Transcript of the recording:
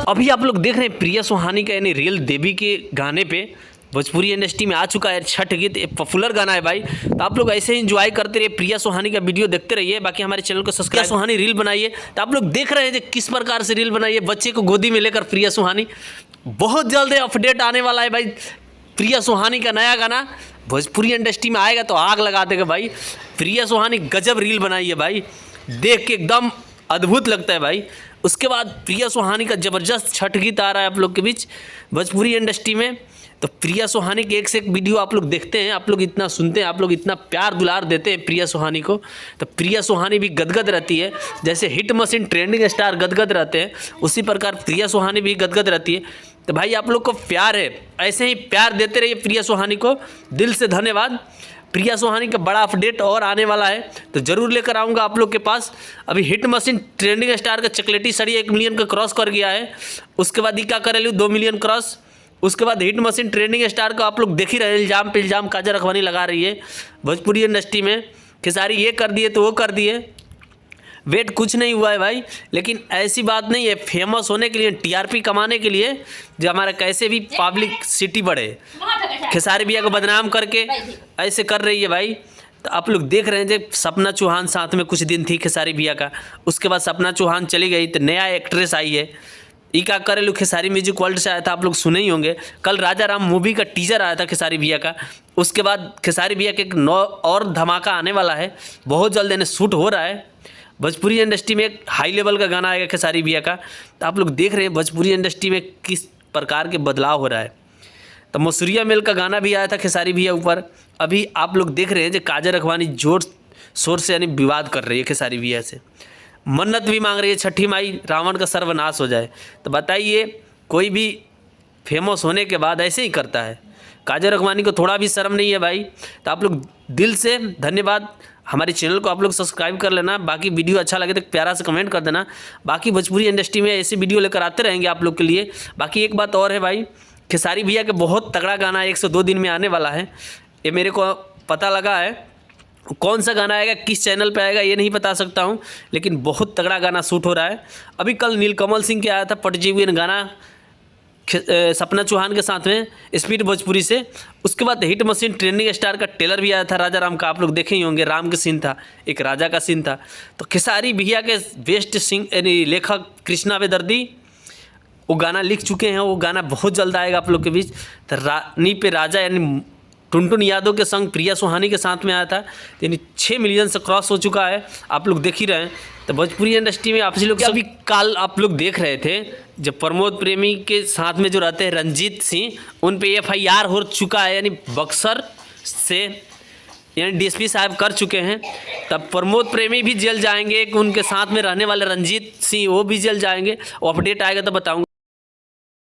अभी आप लोग देख रहे हैं प्रिया सुहानी का यानी रियल देवी के गाने पे भोजपुरी इंडस्ट्री में आ चुका है छठ गीत। एक पॉपुलर गाना है भाई, तो आप लोग ऐसे ही एंजॉय करते रहिए, प्रिया सुहानी का वीडियो देखते रहिए। बाकी हमारे चैनल को सब्सक्राइब। प्रिया सुहानी रील बनाइए, तो आप लोग देख रहे हैं किस प्रकार से रील बनाइए, बच्चे को गोदी में लेकर प्रिया सुहानी। बहुत जल्द अपडेट आने वाला है भाई, प्रिया सुहानी का नया गाना भोजपुरी इंडस्ट्री में आएगा तो आग लगा देगा भाई। प्रिया सुहानी गजब रील बनाई है भाई, देख के एकदम अद्भुत लगता है भाई। उसके बाद प्रिया सुहानी का ज़बरदस्त छठ गीत आ रहा है आप लोग के बीच भोजपुरी इंडस्ट्री में। तो प्रिया सुहानी के एक से एक वीडियो आप लोग देखते हैं, आप लोग इतना सुनते हैं, आप लोग इतना प्यार दुलार देते हैं प्रिया सुहानी को, तो प्रिया सुहानी भी गदगद रहती है। जैसे हिट मशीन ट्रेंडिंग स्टार गदगद रहते हैं, उसी प्रकार प्रिया सुहानी भी गदगद रहती है। तो भाई आप लोग को प्यार है, ऐसे ही प्यार देते रहिए प्रिया सुहानी को, दिल से धन्यवाद। प्रिया सुहानी का बड़ा अपडेट और आने वाला है तो ज़रूर लेकर आऊँगा आप लोग के पास। अभी हिट मशीन ट्रेंडिंग स्टार का चॉकलेटी साड़ी 1 मिलियन का क्रॉस कर गया है। उसके बाद इका करेलू 2 मिलियन क्रॉस। उसके बाद हिट मशीन ट्रेंडिंग स्टार का आप लोग देख ही रहे हैं, इल्ज़ाम पे इल्ज़ाम काजल रखवानी लगा रही है भोजपुरी इंडस्ट्री में। खेसारी ये कर दिए तो वो कर दिए, वेट कुछ नहीं हुआ है भाई। लेकिन ऐसी बात नहीं है, फेमस होने के लिए, टीआरपी कमाने के लिए जो हमारा कैसे भी पब्लिक सिटी बढ़े, खेसारी भैया को बदनाम करके ऐसे कर रही है भाई। तो आप लोग देख रहे हैं जब सपना चौहान साथ में कुछ दिन थी खेसारी भैया का, उसके बाद सपना चौहान चली गई तो नया एक्ट्रेस आई है। इका करेलू खेसारी म्यूजिक वर्ल्ड से आया था, आप लोग सुने ही होंगे। कल राजा राम मूवी का टीजर आया था खेसारी भैया का। उसके बाद खेसारी भैया के एक और धमाका आने वाला है, बहुत जल्द यानी शूट हो रहा है। भोजपुरी इंडस्ट्री में एक हाई लेवल का गाना आएगा खेसारी भैया का। तो आप लोग देख रहे हैं भोजपुरी इंडस्ट्री में किस प्रकार के बदलाव हो रहा है। तो मसूरिया मेल का गाना भी आया था खेसारी भैया ऊपर। अभी आप लोग देख रहे हैं जो काजल रखवानी जोर शोर से यानी विवाद कर रही है खेसारी भैया से, मन्नत भी मांग रही है छठी माई रावण का सर्वनाश हो जाए। तो बताइए, कोई भी फेमस होने के बाद ऐसे ही करता है? काजल रखवानी को थोड़ा भी शर्म नहीं है भाई। तो आप लोग दिल से धन्यवाद, हमारे चैनल को आप लोग सब्सक्राइब कर लेना। बाकी वीडियो अच्छा लगे तो प्यारा से कमेंट कर देना। बाकी भोजपुरी इंडस्ट्री में ऐसे वीडियो लेकर आते रहेंगे आप लोग के लिए। बाकी एक बात और है भाई, खेसारी भैया के बहुत तगड़ा गाना 102 दिन में आने वाला है, ये मेरे को पता लगा है। कौन सा गाना आएगा, किस चैनल पे आएगा, ये नहीं बता सकता हूँ, लेकिन बहुत तगड़ा गाना शूट हो रहा है। अभी कल नीलकमल सिंह के आया था पटजीवियन गाना सपना चौहान के साथ में स्पीड भोजपुरी से। उसके बाद हिट मशीन ट्रेंडिंग स्टार का टेलर भी आया था राजा राम का, आप लोग देखे ही होंगे। राम का सीन था, एक राजा का सीन था। तो खेसारी भैया के बेस्ट सिंग यानी लेखक कृष्णा बेदर्दी वो गाना लिख चुके हैं, वो गाना बहुत जल्द आएगा आप लोग के बीच। तो रानी पे राजा यानी टुनटुन यादव के संग प्रिया सुहानी के साथ में आया था, यानी 6 मिलियन से क्रॉस हो चुका है, आप लोग देख ही रहे हैं। तो भोजपुरी इंडस्ट्री में आपसी लोग अभी कल आप लोग देख रहे थे जब प्रमोद प्रेमी के साथ में जो रहते हैं रंजीत सिंह, उन पे FIR हो चुका है, यानी बक्सर से यानी DSP साहब कर चुके हैं। तब प्रमोद प्रेमी भी जेल जाएंगे, उनके साथ में रहने वाले रंजीत सिंह वो भी जेल जाएंगे। वो अपडेट आएगा तो बताऊँगा।